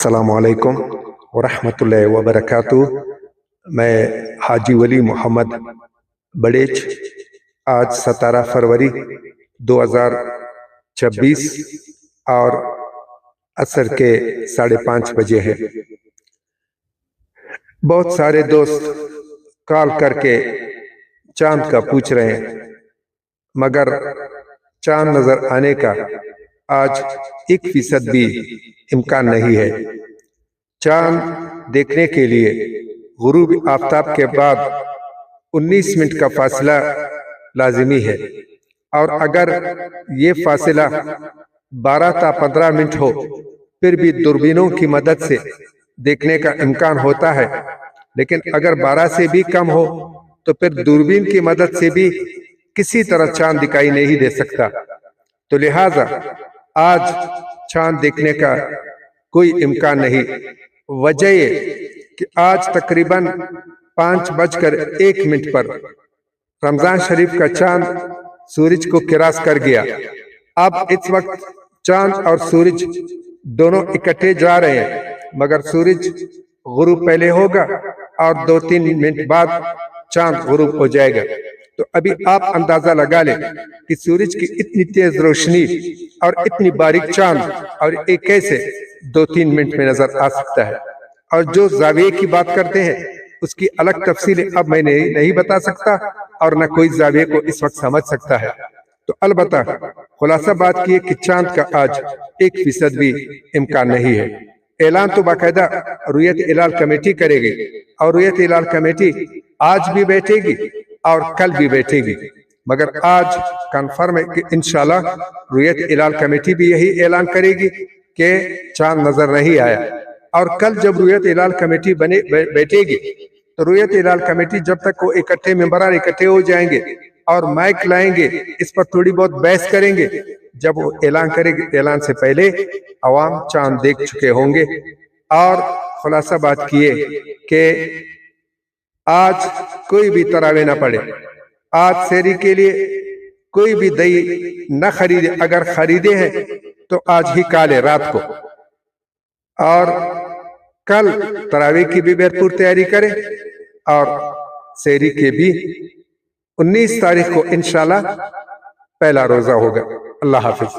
السلام علیکم ورحمۃ اللہ وبرکاتہ۔ میں حاجی ولی محمد بڑیچ، آج 17 فروری 2026 اور عصر کے 5:30 بجے ہے۔ بہت سارے دوست کال کر کے چاند کا پوچھ رہے ہیں، مگر چاند نظر آنے کا آج 1% بھی امکان نہیں ہے۔ چاند دیکھنے کے لیے غروب آفتاب کے بعد 19 منٹ کا فاصلہ لازمی ہے، اور اگر یہ فاصلہ 12 تا 15 منٹ ہو پھر بھی دوربینوں کی مدد سے دیکھنے کا امکان ہوتا ہے، لیکن اگر 12 سے بھی کم ہو تو پھر دوربین کی مدد سے بھی کسی طرح چاند دکھائی نہیں دے سکتا۔ تو لہٰذا آج چاند دیکھنے کا کوئی امکان نہیں۔ وجہ یہ کہ آج تقریباً 5:01 پر رمضان شریف کا چاند سورج کو کراس کر گیا۔ اب اس وقت چاند اور سورج دونوں اکٹھے جا رہے ہیں، مگر سورج غروب پہلے ہوگا اور 2-3 منٹ بعد چاند غروب ہو جائے گا۔ تو ابھی آپ اندازہ لگا لیں کہ سورج کی اتنی تیز روشنی اور اتنی باریک چاند اور ایک کیسے 2-3 منٹ میں نظر آ سکتا ہے۔ اور جو زاویے کی بات کرتے ہیں اس کی الگ تفصیلیں اب میں نہیں بتا سکتا، اور نہ کوئی زاویے کو اس وقت سمجھ سکتا ہے۔ تو البتہ خلاصہ بات کی ہے کہ چاند کا آج 1% بھی امکان نہیں ہے۔ اعلان تو باقاعدہ رؤیت ہلال کمیٹی کرے گی، اور رؤیت ہلال کمیٹی آج بھی بیٹھے گی اور کل بھی بیٹھے گی، مگر آج کنفرم ہے کہ انشاءاللہ رؤیت ہلال کمیٹی بھی یہی اعلان کرے گی کہ چاند نظر نہیں آیا۔ اور کل جب رؤیت ہلال کمیٹی بیٹھے گی تو رؤیت ہلال کمیٹی جب تک وہ اکٹھے ممبران اکٹھے ہو جائیں گے اور مائک لائیں گے، اس پر تھوڑی بہت بحث کریں گے۔ جب وہ اعلان کرے گی، اعلان سے پہلے عوام چاند دیکھ چکے ہوں گے۔ اور خلاصہ بات کیے کہ آج کوئی بھی تراویح نہ پڑھے، آج سحری کے لیے کوئی بھی دہی نہ خریدے، اگر خریدے ہیں تو آج ہی کالے رات کو، اور کل تراویح کی بھی بھرپور تیاری کریں، اور سحری کے بھی 19 تاریخ کو انشاءاللہ پہلا روزہ ہوگا۔ اللہ حافظ۔